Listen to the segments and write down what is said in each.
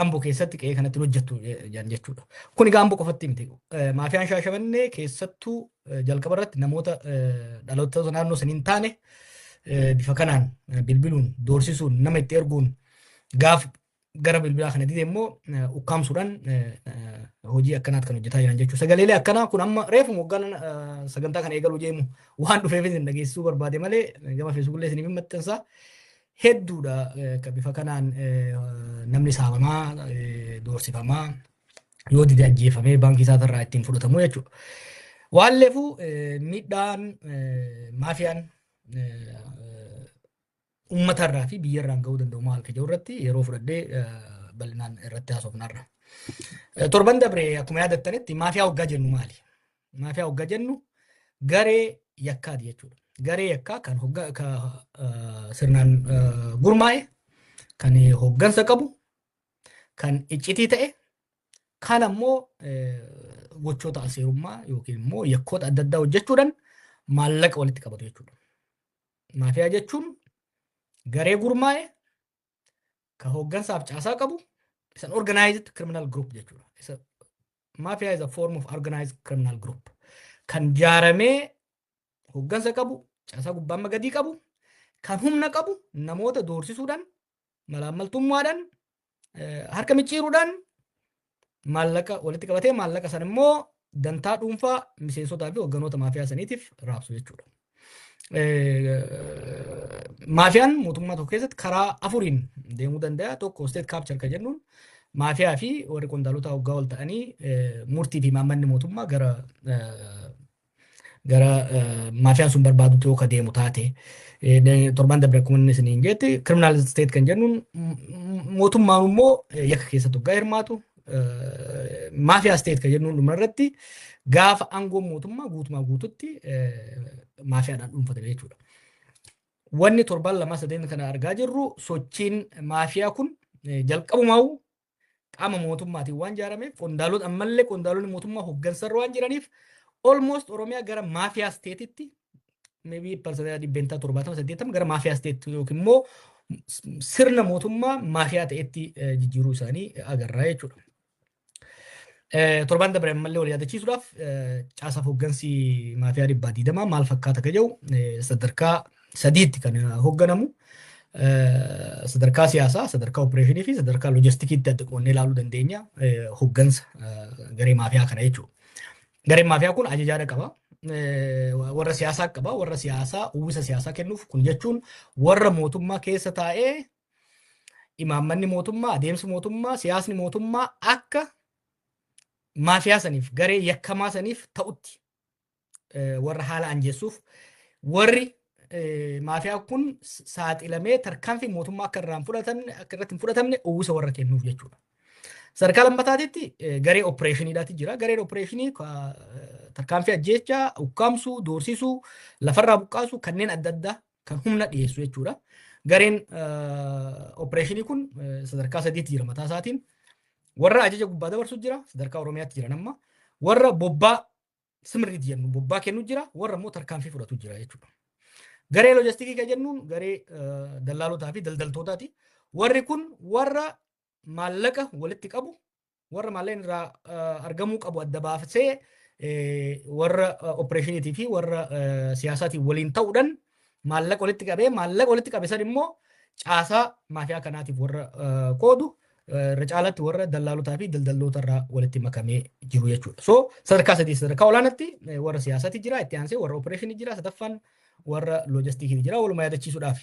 Amboo keessatti qe'ee kanatti hojjettu jechuudha. Kun egaa Amboo qofatti miti. Maafiyaan Shaashamannee keessattuu jalqaba irratti namoota dhaloota naannoo saniin taane bifa kanaan bilbiluun doorsisuun nama itti erguun gaaf gara bilbilaa kana dide immoo ukkaamsuudhaan hojii akkanaatti kan hojjetaa jiran jechuudha. Sagaleelee akkanaa kun amma reefu moggaan sagantaa kana eegaluu jeemu waan dhufeef isin dhageessisuu barbaade malee gama feesbuukilee isiniif maxxansaa hedduudha kan bifa kanaan namni saamamaa doorsifamaa yoo dide ajjeefamee baankii isaatirraa ittiin fudhatamu jechuudha. Waan leefuu miidhaan maafiyaan uummatarraa fi biyyarraan ga'uu danda'u maal ka jiru irratti yeroo fudhadhee bal'inaan irratti haasofnarra. Torban dabree akkuma yaadattanitti maafiyaa hoggaa jennu maali? Maafiyaa hoggaa jennu garee yakkaati jechuudha. Garee yakkaa kan sirnaan gurmaa'e, kan hoggansa qabu, kan iccitii ta'e, kan ammoo gochoota aseerummaa yookiin immoo yakkoota adda addaa hojjechuudhaan maallaqa walitti qabatu jechuudha. Maafiyaa jechuun garee gurmaa'e, kan hoggansaaf caasaa qabu, isan organized criminal group jechuudha. Mafia is a form of organized criminal group. Kan jaaramee hoggansa qabu, caasaa gubbaa gadii qabu, kan humna qabu, namoota doorsisuudhaan, malaammaltummaadhaan, harka micciiruudhaan maallaqa walitti qabatee maallaqa san immoo dantaa dhuunfaa miseensotaa fi hogganoota maafiyaa saniitiif raabsu jechuudha. Maafiyaan mootummaa tokko keessatti karaa afuriin deemuu danda'a. Tokko state capture kan jennuun maafiyaa fi warri qondaalota hoggaa ol ta'anii murtii fi maammanni mootummaa gara maafiyaan sun barbaadutti yoo ka deemu taate. Torban dabre akkuma inni isiniin jetti criminal state kan jennuun mootummaan immoo yakka keessatti hoggaa hirmaatu. Maafiyaa state kan jennuun dhumarratti gaafa aangoon mootummaa guutumaa guututti maafiyaadhaan dhuunfatame jechuudha. Wanni torban lama sadeen kana argaa jirru sochiin maafiyaa kun jalqabumaa qaama mootummaatiin waan jaarameef qondaalota ammallee qondaalonni mootummaa hoggansarra waan jiraniif almost Oromiyaa gara maafiyaa steetitti maybe percentage dhibbentaa 70-80 gara maafiyaa steet yookiin immoo sirna mootummaa maafiyaa ta'etti jijjiiruu isaanii agarra jechuudha. Torban dabre ammallee wal yaadachiisuudhaaf caasaaf hoggansi maafiyaa dhibbaa diidamaa maal fakkaata ka jedhu sadarkaa sadiitti kan hogganamu sadarkaa siyaasaa, sadarkaa opereeshinii fi sadarkaa loojistikiitti adda qoonnee ilaaluu dandeenya hoggansa garee maafiyaa kana jechuudha. Gareen maafiyaa kun ajajaadha qaba. Warra siyaasaa qaba. Warra siyaasaa uwwisa siyaasaa kennuuf kun jechuun warra mootummaa keessa taa'ee imaammanni mootummaa, adeemsi mootummaa, siyaasni mootummaa akka maafiyaa saniif garee yakkamaa saniif ta'utti warra haala anjeessuuf warri maafiyaa kun saaxilamee tarkaanfii mootummaa akka irratti hin fudhatamne uwwisa warra kennuuf jechuudha. Sadarkaa lammataatitti garee opereeshiniidhaati jira. Gareen opereeshinii tarkaanfii ajjeechaa, ukkaamsuu, doorsisuu, lafarraa buqqaasuu kanneen adda addaa kan humna dhiyeessu jechuudha. Gareen opereeshinii kun sadarkaa sadiitti jira mataa isaatiin. Warra ajaja gubbaa dabarsu jira, sadarkaa Oromiyaatti jiran amma. Warra bobbaa simriitti jennu bobbaa kennu jira, warra immoo tarkaanfii fudhatu jira jechuudha. Garee loojistikii kan jennuun garee dallaalotaa fi daldaltootaati. Warri kun warra maallaqa walitti qabu, warra maallaqni irraa argamuu qabu adda baasee warra opereeshiniitii fi warra siyaasaatiin waliin ta'uudhaan maallaqa walitti qabe san immoo caasaa maafiyaa kanaatiif warra qoodu irra caalatti warra dallaalotaa fi daldaltoota irraa walitti makamee jiru jechuudha. So sadarkaa sadii sadarkaa olaanaatti warra siyaasaati jira, itti aansee warra opereeshinii jira, sadaffaan warra loojistikii jira. Walumaa yaadachiisuudhaaf.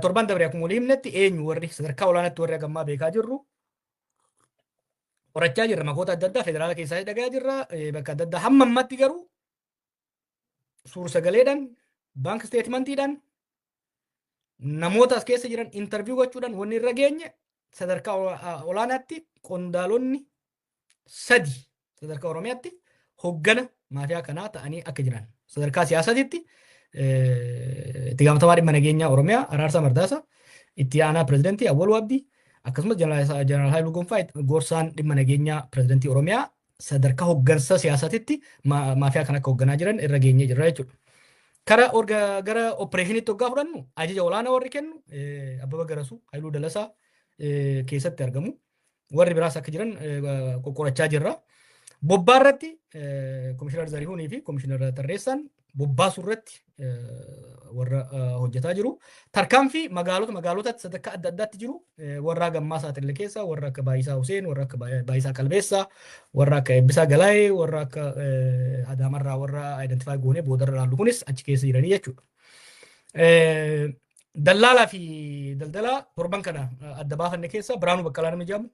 Torban dabre akkuma walii himnetti eenyu warri sadarkaa olaanaatti warri hagammaa beekaa jirru qorachaa jirra makoota adda addaa federaala keessaa dhagaa jirra bakka adda addaa hamma ammatti garuu suur sagaleedhaan baank steetimantiidhaan namoota as keessa jiran intarviyu gochuudhaan wanni irra geenye sadarkaa olaanaatti qondaalonni sadi sadarkaa Oromiyaatti hoggana maafiyaa kanaa ta'anii akka jiran sadarkaa siyaasatitti itti gaafatamaa dhimma nageenyaa Oromiyaa Araarsaa Mardaasaa, itti aanaa pirezidantii Awwaluu Abdii akkasumas Jeneraal Haayiluu Gonfaa gorsaan dhimma nageenyaa pirezidantii Oromiyaa sadarkaa hoggansa siyaasatitti maafiyaa kan akka hogganaa jiran irra geenyee jirra jechuudha. Gara opereeshiniitti hoggaa fudhannu ajaja olaanaa warri kennu Abbaba Garasuu, Haayiluu Dalasaa, keessatti argamu. Warri biraas akka jiran qoqqorachaa jirra. Bobbaa irratti Komishinar Zarihuunii fi Komishinar Tarreessaan bobbaasu irratti warra hojjetaa jiru. Tarkaanfii magaalota sadarkaa adda addaatti jiru warra gammaa saaxilee keessa warra akka Baayisaa Huseen, warra akka Baayisaa Qalbeessaa, warra akka Eebbisaa Galaayee, warra akka Adaamarraa warra identify goonee boodarra laallu kunis achi keessa jiranii jechuudha. Dallaalaa fi daldalaa torban kana adda baafanne keessa Biraanuu Baqqalaa nama jedhamu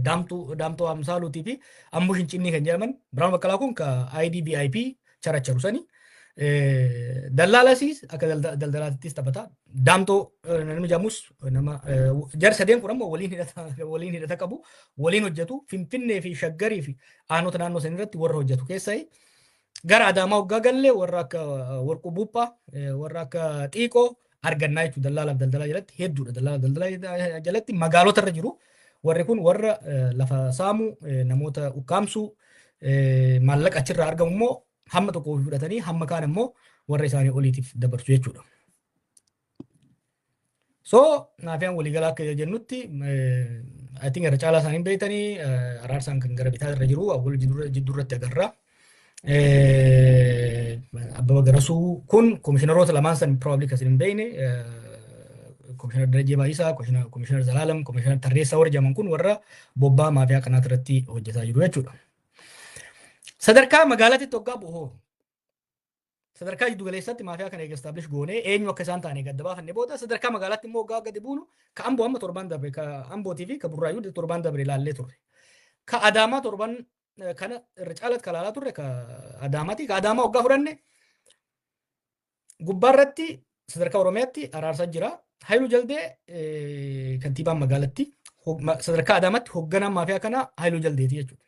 Daamtoo Amsaaluutii fi Ammoo Shincinnii kan jedhaman Biraanuu Baqqalaa kun ka IDBIP characharu sani. Dallaalasiis akka daldalaattis taphata. Daamtoo namni jedhamus nama jar sadeen kun ammoo waliin hidhata qabu, waliin hojjetu. Finfinnee fi Shaggarii fi aanota naannoo san irratti warra hojjetu keessaa gara Adaamaa waggaa gallee warra akka Warquu Buuphaa, warra akka Xiiqoo argannaa jechuudha. Dallaalaaf daldalaa jalatti hedduudha. Dallaalaaf daldalaa jalatti magaalota irra jiru. Warri kun warra lafa saamuu, namoota ukkaamsuu, maallaqa achirraa argamu immoo hamma tokko fudhatanii hamma kaan immoo warra isaanii oliitiif dabarsu jechuudha. So naafiyaan waliigalaa akka jennutti I think irra caalaa isaanii beeytanii araarsaan kan gara bitaa irra jiru awwal jidduurratti agarra. Abbaba Garasuu kun komishiinaroota lamaan san probably kasin hin beeyne Komishinar Darajee Baayisaa, Komishinar Zalaalam, Komishinar Tarreessaa warra jedhaman kun warra bobbaa maafiyaa kanaati irratti hojjetaa jiru jechuudha. Sadarkaa magaalaatti hoggaa bu'oo. Sadarkaa jiddu galeessatti maafiyaa kana establish goonee eenyu akka isaan ta'anii gadda baafannee booda sadarkaa magaalaatti immoo hoggaa gadi buunu ka Amboo amma torban dabre ka Ambootii fi ka Burraayyuu torban dabre ilaallee turre. Ka Adaamaa torban kana irra caalatti ka ilaalaa turre ka Adaamaati. Ka Adaamaa hoggaa fudhanne gubbaarratti sadarkaa Oromiyaatti araarsaa jira. Haayiluu Jaldee kantiibaan magaalatti sadarkaa Adaamaatti hoogganaan maafiyaa kanaa Haayiluu Jaldeeti jechuudha.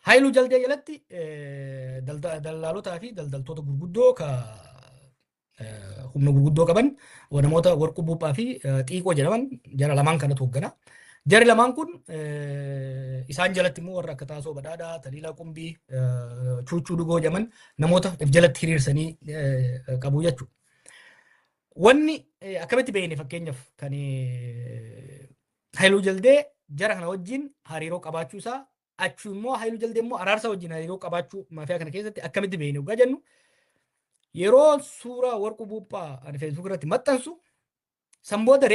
Haayiluu Jaldee jalatti dallaalotaa fi daldaltoota gurguddoo ka humna gurguddoo qaban namoota Warquu Buuphaa fi Xiiqoo jedhaman jara lamaan kanatu hooggana. Jari lamaan kun isaan jalatti immoo warra akka Taasoo Badhaadhaa, Taliilaa Qumbii, Chuuchuu Dugoo jedhaman namoota jalatti hiriirsanii qabu jechuudha. Wanni akkamitti beekne fakkeenyaaf kan Haayiluu Jaldee jara kana wajjin hariiroo qabaachuu isaa achuu immoo Haayiluu Jaldee immoo araarsa wajjin hariiroo qabaachuu maafiyaa kana keessatti akkamitti beekne dhugaa jennu yeroo suuraa Warquu Buuphaa ani Facebook irratti maxxansu sanbooda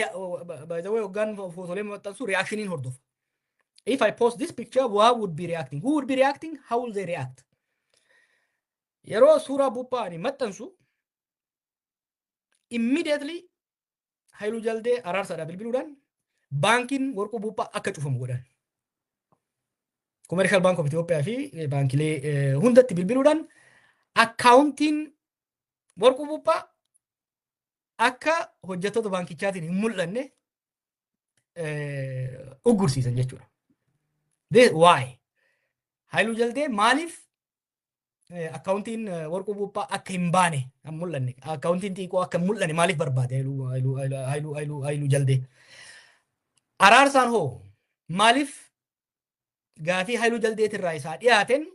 by the way hoggaan footoolee maxxansu reactioniin hordofa. If I post this picture, what would be reacting? Who would be reacting? How will they react? Yeroo suuraa Buuphaa ani maxxansu immediately Haayiluu Jaldee araarsaadhaa bilbiluudhaan baankiin Warquu Buuphaa akka cufamu godhan. Commercial Bank of Ethiopia fi baankilee hundatti bilbiluudhaan akkaawuntiin Warquu Buuphaa akka hojjettoota baankichaatiin hin mul'anne uggursiisan jechuudha. Why? Haayiluu Jaldee maaliif akkaawuntiin Warquu Buuphaa akka hin baane hin mul'anne akkaawuntiin Xiiqoo akka hin mul'anne maaliif barbaade Haayiluu Jaldee? Araarsaan hoo maaliif gaafii Haayiluu Jaldeetirraa isaa dhiyaateen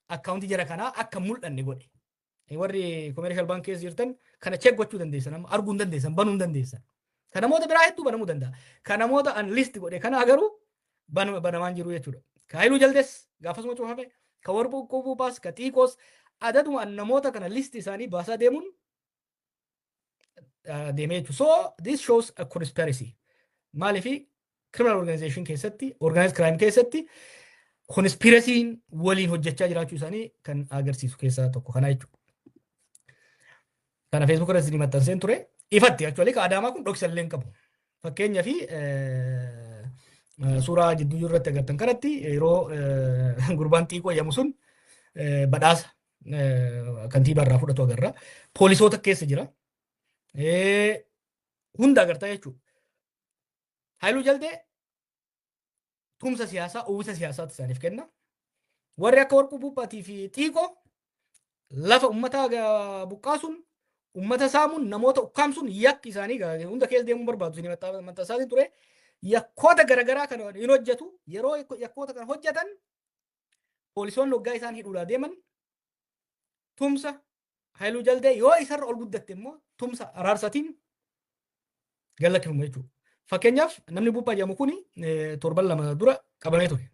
akkaawuntii jara kanaa akka hin mul'anne godhe? Warri Commercial Bank keessa jirtan kana check gochuu dandeessan, amma arguu hin dandeessan, banuu hin dandeessan. Kan namoota biraa hedduu banamuu danda'a. Kan namoota unlist godhe kana garuu banamaan jiru jechuudha. Ka Haayiluu Jaldees gaafasuma cufame, ka Warquu Buuphaas, ka Xiiqoos adaduma namoota kana list isaanii baasaa deemuun deemee jechuudha. So this shows a conspiracy. Maaliif criminal organization keessatti, organized crime keessatti conspiracy'n waliin hojjechaa jiraachuu isaanii kan agarsiisu keessaa tokko kana jechuudha. Kana Facebook irratti maxxanseen ture. Ifatti actually ka Adaamaa kun dhoksa illee hin qabu. Fakkeenyaa fi suuraa jidduu irratti agartan kanatti yeroo gurbaan Xiiqoo jedhamu sun badhaasa kantiibaa irraa fudhatu agarra. Poolisoota keessa jira. Hunda agartaa jechuudha. Haayiluu Jaldee tumsa siyaasaa, uwwisa siyaasaatti isaaniif kenna. Warri akka Warquu Buuphaatii fi Xiiqoo lafa uummataa buqqaasuun, uummata saamuun, namoota ukkaamsuun yakki isaanii hunda keessa deemuu barbaadu. Isin maxxansaatiin ture yakkoota garaagaraa kan hin hojjetu. Yeroo yakkoota kan hojjetan poolisoonni waggaa isaan hidhuudhaa deeman tumsa Haayiluu Jaldee yoo isarra ol guddatte immoo tumsa araarsatiin Gallakkifamu jechuudha. Fakkeenyaaf namni buuphaa jedhamu kuni torban lama dura qabamee ture.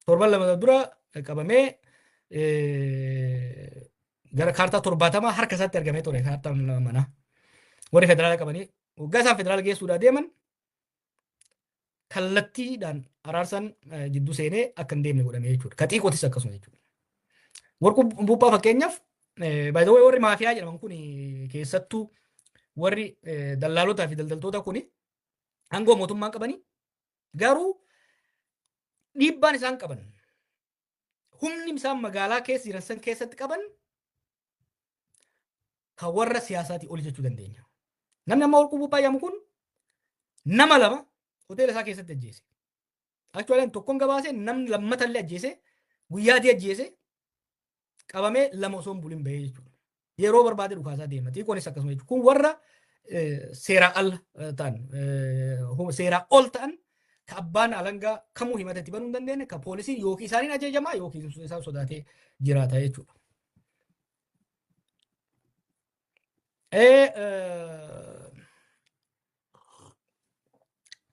Torban lama dura qabamee gara kaartaa 70 harka isaatti argamee ture kaartaan manaa. Warri federaala qabanii waggaa isaan federaala geessuudhaa deeman kallattiidhaan araarsan jidduu seenee akka hin deemne godhamee jechuudha. Ka xiiqootis akkasuma jechuudha. Warquu buuphaa fakkeenyaaf baay'ee warri maafiyaa jedhaman kun keessattuu warri dallaalotaa fi daldaltoota kun aangoo mootummaa qabanii garuu dhiibbaan isaan qaban humni isaan magaalaa keessa jiran san keessatti qaban kan warra siyaasaatii oli jechuu dandeenya. Namni amma warquu buuphaa jedhamu kun nama lama hoteela isaa keessatti ajjeese. Aktuaaleen tokkoon gabaasee namni lammatallee ajjeese guyyaatii ajjeese qabamee lama osoo hin bulin bahee jechuudha. Yeroo barbaade dhukaasaa deema. Xiiqoonis akkasuma jechuudha. Kun warra seeraa ala ta'an seeraa ol ta'an ka abbaan alangaa kamuu himata itti banuu hin dandeenye ka poolisii yookiin isaaniin ajajamaa yookiin isaan sodaatee jiraata jechuudha.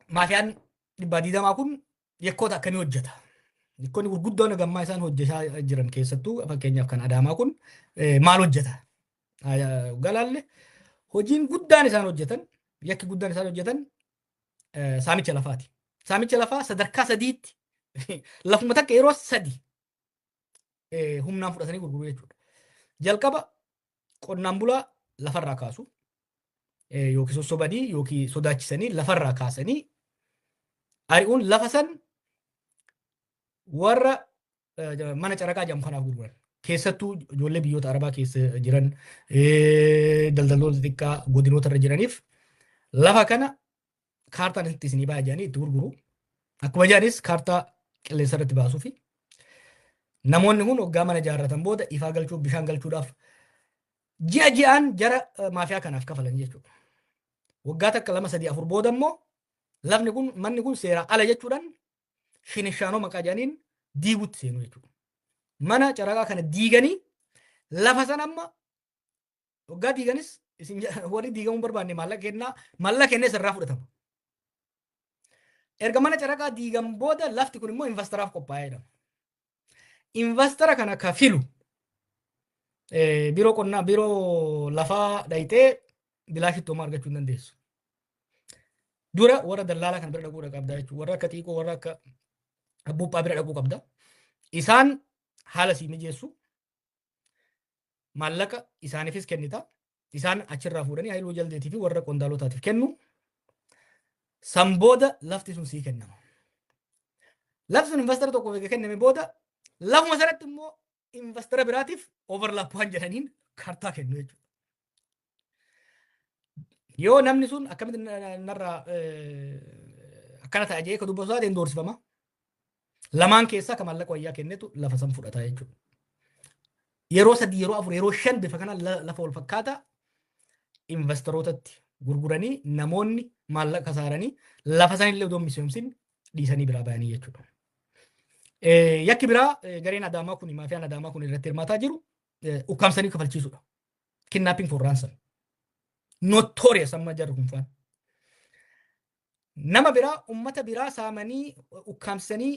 Maafiyaan dhibbaa diidamaa kun yakkoota akkamii hojjeta? Yakkoonni gurguddoon gammaa isaan hojjechaa jiran keessattuu fakkeenyaaf kan Adaamaa kun maal hojjeta? Galaalle hojiin guddaan isaan hojjetan yakki guddaan isaan hojjetan saamicha lafaati. Saamicha lafaa sadarkaa sadiitti lafuma takka yeroo sadi humnaan fudhatanii gurguruu jechuudha. Jalqaba qonnaan bulaa lafarraa kaasu yookiin sossobanii yookiin sodaachisanii lafarraa kaasanii ari'uun lafa san warra mana caraqaa jedhamu kanaaf gurguran. Keessattuu ijoollee biyyoota Arabaa keessa jiran daldaltoota xixiqqaa godinoota irra jiraniif lafa kana kaartaan itti isinii baay'ee jedhanii itti gurguru. Akkuma jedhanis kaartaa qilleensa irratti baasuu fi namoonni kun waggaa mana ijaarratan booda ifaa galchuuf bishaan galchuudhaaf ji'a ji'aan jara maafiyaa kanaaf kafalan jechuudha. Waggaa takka 2-3-4 booda immoo lafni kun manni kun seeraa ala jechuudhaan shinishaanoo maqaa jedhaniin diiguutti seenu jechuudha. Mana caraqaa kana diiganii lafa sana amma waggaa diiganis warri diigamuu barbaanne maallaqa kennee sirraa fudhatama. Erga mana caraqaa diigan booda lafti kun immoo investaraaf qophaa'ee jedhama. Investara kana ka filu biiroo qonnaa biiroo lafaa dhayitee bilaashittooma argachuu hin dandeessu. Dura warra dallaalaa kan bira dhaquu qabda jechuudha. Warra akka xiiqoo warra akka buuphaa bira dhaquu qabda. Isaan haala sii mijeessu maallaqa isaaniifis kennita. Isaan achirraa fuudhanii haayiluu jaldeetii fi warra qondaalotaatiif kennu. San booda lafti sun sii kennama. Lafti sun investara tokkoof eega kenname booda lafuma sanatti immoo investara biraatiif overlap waan jedhaniin kaartaa kennu jechuudha. Yoo namni sun akkamitti narraa akkana ta'a jedhee ka dubbatu isaati doorsifama. Lamaan keessaa ka maallaqa wayyaa kennetu lafa san fudhata jechuudha. Yeroo 3 yeroo 4 yeroo 5 bifa kana lafa wal fakkaata investorootatti gurguranii namoonni maallaqa saaranii lafa sanillee odoo misoomsin dhiisanii biraa bayanii jechuudha. Yakki biraa gareen Adaamaa kun maafiyaan Adaamaa kun irratti hirmaataa jiru ukkaamsanii kafalchiisuudha. Kidnapping for ransom. Notorious amma jarri kun faan. Nama biraa ummata biraa saamanii ukkaamsanii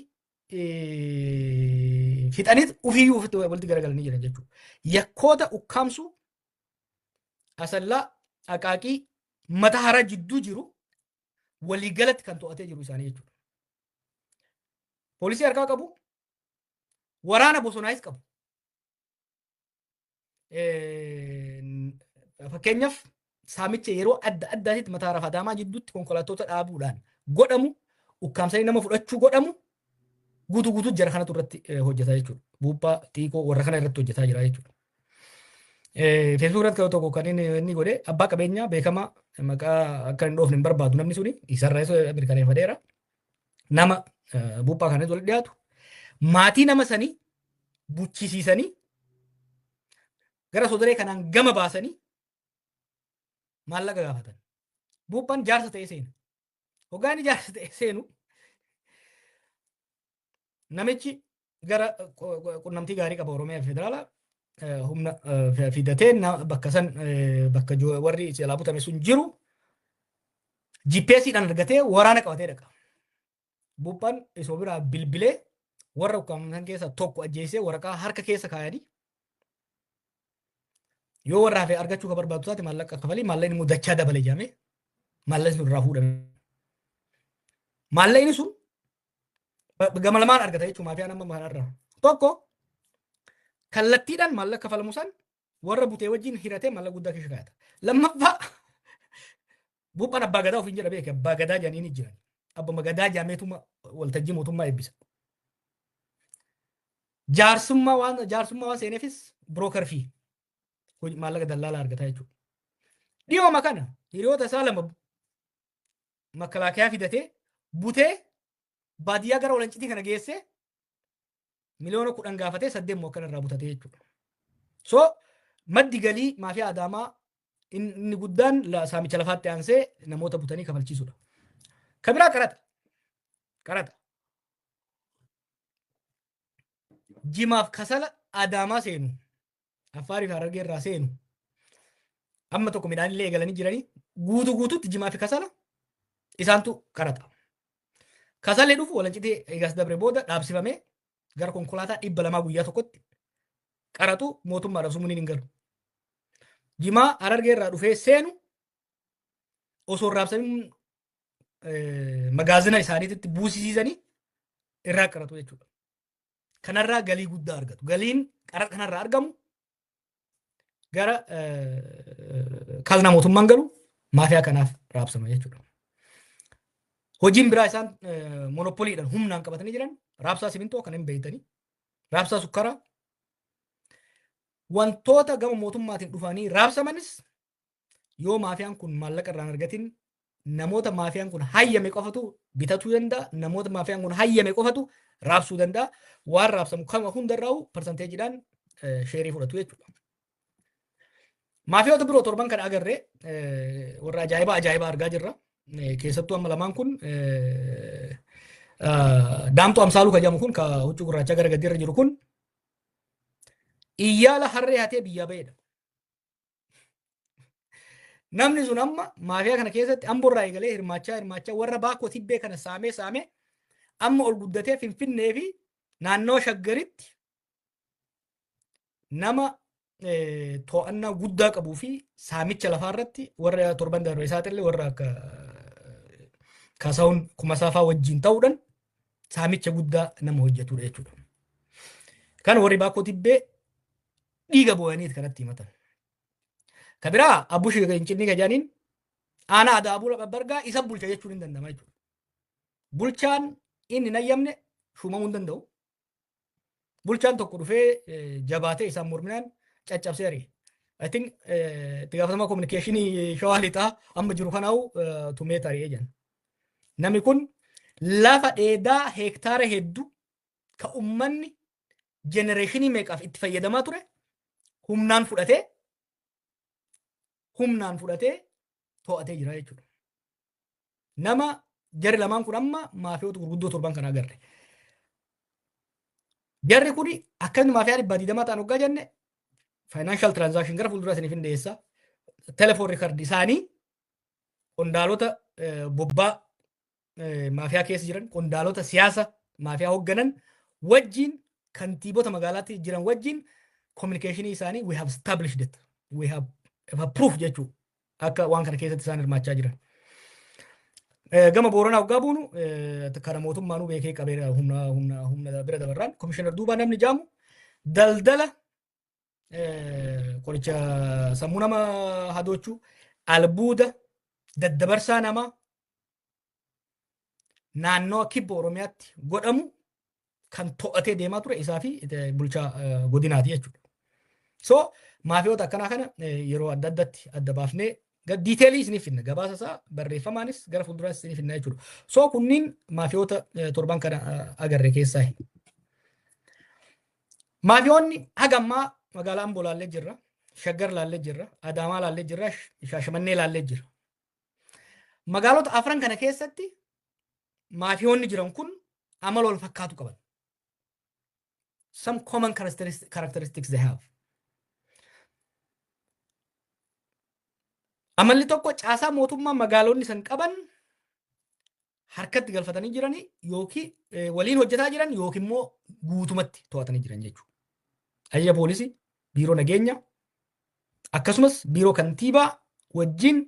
fixaniit ufiyyuu ofitti walitti garagalanii jiran jechuudha. Yakkoota ukkaamsuu asallaa Aqaaqii mata hara jidduu jiru waliigalatti kan to'atee jiru isaanii jechuudha. Poolisii harkaa qabu, waraana bosonaayis qabu. Fakkeenyaaf saamicha yeroo adda addaatitti mata hara Adaamaa jidduutti konkolaattota dhaabuudhaan godhamu, ukkaamsanii nama fudhachuu godhamu guutuu jara kanatu irratti hojjetaa jechuudha. Buuphaa xiiqoo warra kana irratti hojjetaa jira jechuudha. Facebook irratti tokko kan inni godhe abbaa qabeenyaa beekamaa maqaa akka hin dhoofne hin barbaadu namni suni isarraa mirkaneeffateera. Nama buuphaa kanas wal dhiyaatu maatii nama sanii buchisiisanii gara sodaree kanaan gama baasanii maallaqa gaafatan. Buuphaan jaarsa ta'ee seena. Hoggaan jaarsa ta'ee seenu namichi gara qunnamtii gaarii qaba Oromiyaa fi Federaalaa humna fidatee bakka san bakka warri jalaa butame sun jiru GPS dhaan argatee waraana qabatee dhaqa. Buuphaan isoo biraa bilbilee warra ukkaamsan keessa tokko ajjeesee waraqaa harka keessa kaayanii yoo warra hafee argachuu ka barbaadu taate maallaqa kafalii maallaqni immoo dachaa dabale jedhamee maallaqni sun irraa fuudhame. Maallaqni sun gama lamaan argata jechuun maafiyaan amma kanarraa. Tokko kallattiidhaan maallaqa kafalamu san warra butee wajjin hiratee maallaqa guddaa keessa kaayata. Lammaffaa buuphaan abbaa gadaa ofiin jedha beeke abbaa gadaa jedhanii ni jiran. Abbaa gadaa jaameetuma waltajjii mootummaa eebbisa. Jaarsummaa waan seeneefis birooker fii maallaqa dallaalaa argata jechuudha. Dhiyooma kana hiriyoota isaa lama makalaakaa fidatee butee baadiyyaa gara Walancitii kana geessee miliyoona 10 gaafatee 8 immoo akkanarraa butatee jechuudha. So maddi galii maafiyaa Adaamaa inni guddaan saamicha lafaatti aansee namoota butanii kafalchiisudha. Kabiraa qarata. Jimaaf kasala Adaamaa seenu Affaariif Harargee irraa seenu amma tokko midhaanillee eegalanii jiranii guutuutti Jimaaf kasala isaantu qarata. Kasalee dhufu Walancitee eegas dabre booda dhaabsifamee gara konkolaataa 200 guyyaa tokkotti qaratu mootummaadhaaf sumuun hin galu. Jimaa Harargee irraa dhufee seenu osoo raabsamiin magaazina isaaniitti buusisiisanii irraa qaratu jechuudha. Kanarraa galii guddaa argatu. Galiin qarata kanarraa argamu gara kalna mootummaan galu maafiyaa kanaaf raabsama jechuudha. Hojiin biraa isaan monopoliidhaan humnaan qabatanii jiran raabsaa simintoo kan hin beeytanii raabsaa sukkaraa wantoota gama mootummaatiin dhufanii raabsamanis yoo maafiyaan kun maallaqa irraan argatin namoota maafiyaan kun hayyame qofatu bitatuu danda'a. Namoota maafiyaan kun hayyame qofatu raabsuu danda'a. Waan raabsamu kama hundarraa'u parsanteejiidhaan sheerii fudhatu jechuudha. Maafiyoota biroo torban kan agarree warra ajaa'ibaa argaa jirra. Keessattuu amma lamaan kun Daamtuu Amsaaluu kan jedhamu kun ka huccuu gurraacha gara gaddiirra jiru kun iyyaala harree hatee biyyaa ba'edha. Namni sun amma maafiyaa kana keessatti amborraa eegalee hirmaachaa warra baakoo tibbee kana saamee amma ol guddatee Finfinnee fi naannoo Shaggaritti nama to'annaa guddaa qabuu fi saamicha lafaarratti warra torban darbe isaatiillee warra akka Kaasaawun Kumasaafaa wajjin ta'uudhaan saamicha guddaa nama hojjetudha jechuudha. Kan warri baakoo tibbee dhiiga bu'aniit kanatti himatan. Kabiraa Abbush Hincinni Gajaaniin aanaa Adaabuu Bargaa isa bulcha jechuun hin danda'ama jechuudha. Bulchaan inni nayyamne shuumamuu hin danda'u. Bulchaan tokko dhufee jabaatee isaan morminaan caccabsee ari'e. I think itti gaafatama kominikeeshinii Shawaa Lixaa amma jiru kanaa'u tumee ari'ee jiran. Namni kun lafa dheedaa heektaara hedduu ka uummanni jenereeshinii meeqaaf itti fayyadamaa ture humnaan fudhatee to'atee jira jechuudha. Nama jarri lamaan kun amma maafiyoota gurguddoo torban kana agarre. Jarri kun akkasuma maafiyaan dhibba 20 ta'an hoggaa jenne financial transaction gara fuuldura isiniif hin dhiyeessa. Telefoon riikardii isaanii qondaalota bobbaa maafiyaa keessa jiran qondaalota siyaasa maafiyaa hoogganan wajjin kantiibota magaalaatti jiran wajjin communication isaanii we have established it. We have proof jechuudha. Akka waan kana keessatti isaan hirmaachaa jiran. Gama Booranaa hoggaa buunu kana mootummaanuu beekee qabeera humna bira dabarraan komishinar duubaa namni jaamu daldala qoricha sammuu nama hadoochuu albuuda daddabarsaa namaa naannoo kibba Oromiyaatti godhamu kan to'atee deemaa ture isaa fi bulchaa godinaati jechuudha. So maafiyoota akkanaa kana yeroo adda addaatti adda baafnee diiteelii isiniif finna gabaasa isaa barreeffamaanis gara fuulduraas isiniif finna jechuudha. So kunniin maafiyoota torban kana agarre keessaa. Maafiyoonni hagammaa magaalaa Amboo laallee jirra, Shaggar laallee jirra, Adaamaa laallee jirra, Shaashamannee laallee jirra. Magaalota afran kana keessatti maafiyoonni jiran kun amala wal fakkaatu qaban. Some common characteristics they have. Amalli tokko caasaa mootummaa magaalonni san qaban harkatti galfatanii jiranii yookiin waliin hojjetaa jiran yookiin immoo guutumatti to'atanii jiran jechuudha. Ajaja poolisii, biiroo nageenya akkasumas biiroo kantiibaa wajjin